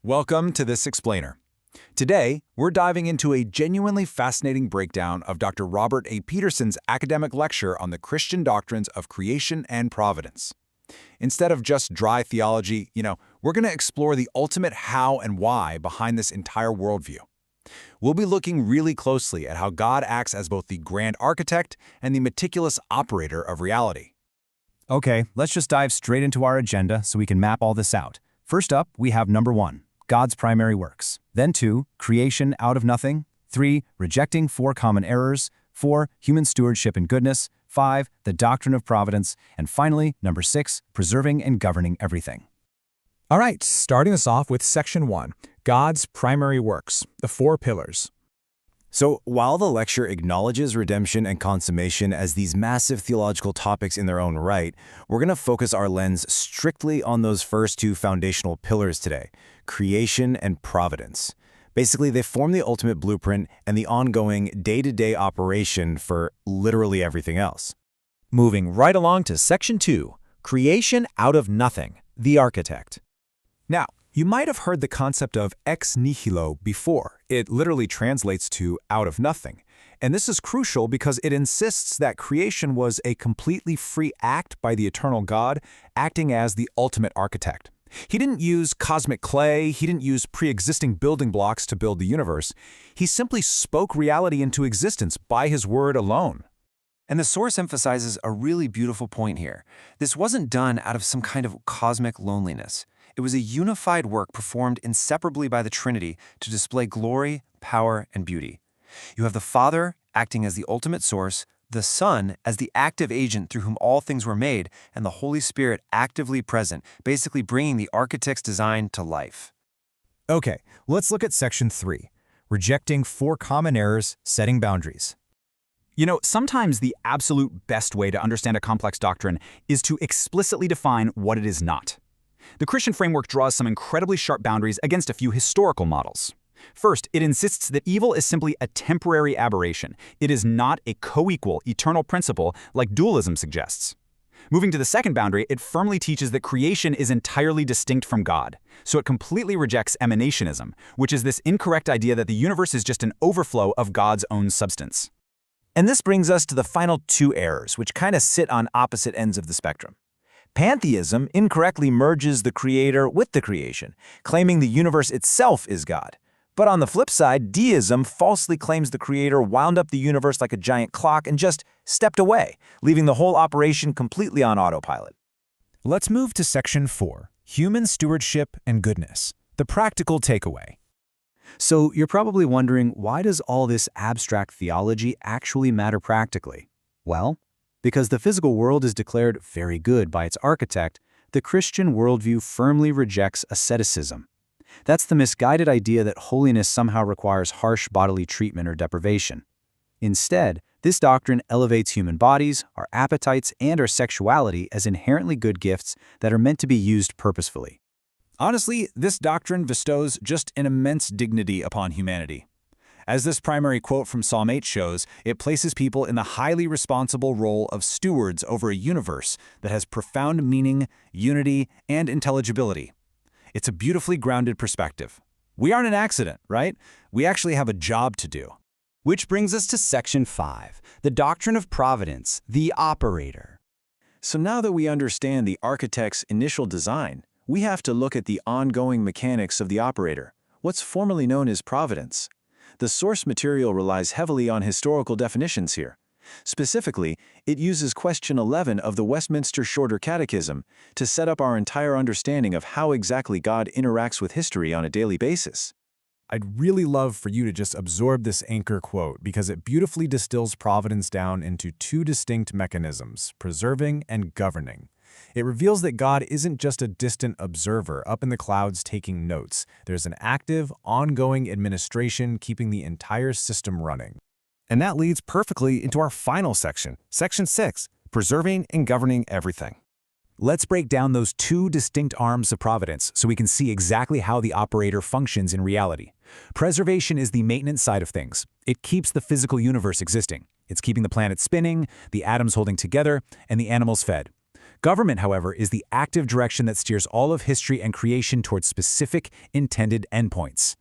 Welcome to This Explainer. Today, we're diving into a genuinely fascinating breakdown of Dr. Robert A. Peterson's academic lecture on the Christian doctrines of creation and providence. Instead of just dry theology, we're going to explore the ultimate how and why behind this entire worldview. We'll be looking really closely at how God acts as both the grand architect and the meticulous operator of reality. Okay, let's just dive straight into our agenda so we can map all this out. First up, we have number 1. God's primary works. Then 2, creation out of nothing. 3, rejecting 4 common errors. 4, human stewardship and goodness. 5, the doctrine of providence. And finally, number 6, preserving and governing everything. All right, starting us off with section 1, God's primary works, the 4 pillars. So, while the lecture acknowledges redemption and consummation as these massive theological topics in their own right, we're going to focus our lens strictly on those first 2 foundational pillars today, creation and providence. Basically, they form the ultimate blueprint and the ongoing day-to-day operation for literally everything else. Moving right along to section 2, creation out of nothing, the architect. Now, you might have heard the concept of ex nihilo before. It literally translates to out of nothing. And this is crucial because it insists that creation was a completely free act by the eternal God, acting as the ultimate architect. He didn't use cosmic clay, he didn't use pre-existing building blocks to build the universe. He simply spoke reality into existence by his word alone. And the source emphasizes a really beautiful point here. This wasn't done out of some kind of cosmic loneliness. It was a unified work performed inseparably by the Trinity to display glory, power, and beauty. You have the Father acting as the ultimate source, the Son as the active agent through whom all things were made, and the Holy Spirit actively present, basically bringing the architect's design to life. Okay, let's look at section 3, rejecting 4 common errors, setting boundaries. Sometimes the absolute best way to understand a complex doctrine is to explicitly define what it is not. The Christian framework draws some incredibly sharp boundaries against a few historical models. First, it insists that evil is simply a temporary aberration. It is not a co-equal, eternal principle like dualism suggests. Moving to the second boundary, it firmly teaches that creation is entirely distinct from God. So it completely rejects emanationism, which is this incorrect idea that the universe is just an overflow of God's own substance. And this brings us to the final 2 errors, which kind of sit on opposite ends of the spectrum. Pantheism incorrectly merges the creator with the creation, claiming the universe itself is God. But on the flip side, deism falsely claims the creator wound up the universe like a giant clock and just stepped away, leaving the whole operation completely on autopilot. Let's move to section 4, human stewardship and goodness, the practical takeaway. So you're probably wondering, why does all this abstract theology actually matter practically? Well, because the physical world is declared very good by its architect, the Christian worldview firmly rejects asceticism. That's the misguided idea that holiness somehow requires harsh bodily treatment or deprivation. Instead, this doctrine elevates human bodies, our appetites, and our sexuality as inherently good gifts that are meant to be used purposefully. Honestly, this doctrine bestows just an immense dignity upon humanity. As this primary quote from Psalm 8 shows, it places people in the highly responsible role of stewards over a universe that has profound meaning, unity, and intelligibility. It's a beautifully grounded perspective. We aren't an accident, right? We actually have a job to do. Which brings us to section 5, the doctrine of providence, the operator. So now that we understand the architect's initial design, we have to look at the ongoing mechanics of the operator, what's formerly known as providence. The source material relies heavily on historical definitions here. Specifically, it uses question 11 of the Westminster Shorter Catechism to set up our entire understanding of how exactly God interacts with history on a daily basis. I'd really love for you to just absorb this anchor quote because it beautifully distills providence down into 2 distinct mechanisms, preserving and governing. It reveals that God isn't just a distant observer up in the clouds taking notes. There's an active, ongoing administration keeping the entire system running. And that leads perfectly into our final section, section 6, preserving and governing everything. Let's break down those 2 distinct arms of providence so we can see exactly how the operator functions in reality. Preservation is the maintenance side of things. It keeps the physical universe existing. It's keeping the planet spinning, the atoms holding together, and the animals fed. Government, however, is the active direction that steers all of history and creation towards specific, intended endpoints.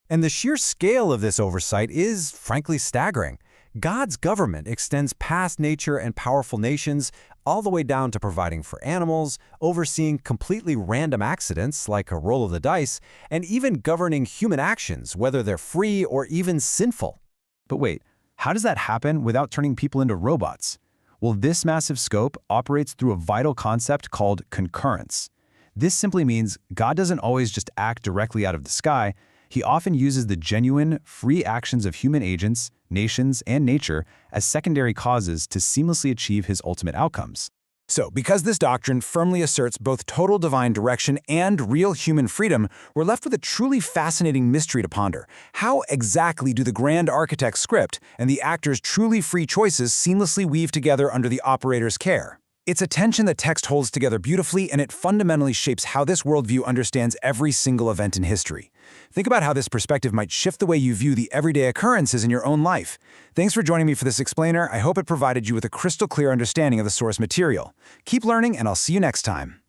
And the sheer scale of this oversight is, frankly, staggering. God's government extends past nature and powerful nations all the way down to providing for animals, overseeing completely random accidents like a roll of the dice, and even governing human actions, whether they're free or even sinful. But wait, how does that happen without turning people into robots? Well, this massive scope operates through a vital concept called concurrence. This simply means God doesn't always just act directly out of the sky. He often uses the genuine, free actions of human agents, nations, and nature as secondary causes to seamlessly achieve his ultimate outcomes. So, because this doctrine firmly asserts both total divine direction and real human freedom, we're left with a truly fascinating mystery to ponder. How exactly do the grand architect's script and the actor's truly free choices seamlessly weave together under the operator's care? It's a tension the text holds together beautifully, and it fundamentally shapes how this worldview understands every single event in history. Think about how this perspective might shift the way you view the everyday occurrences in your own life. Thanks for joining me for this explainer. I hope it provided you with a crystal clear understanding of the source material. Keep learning, and I'll see you next time.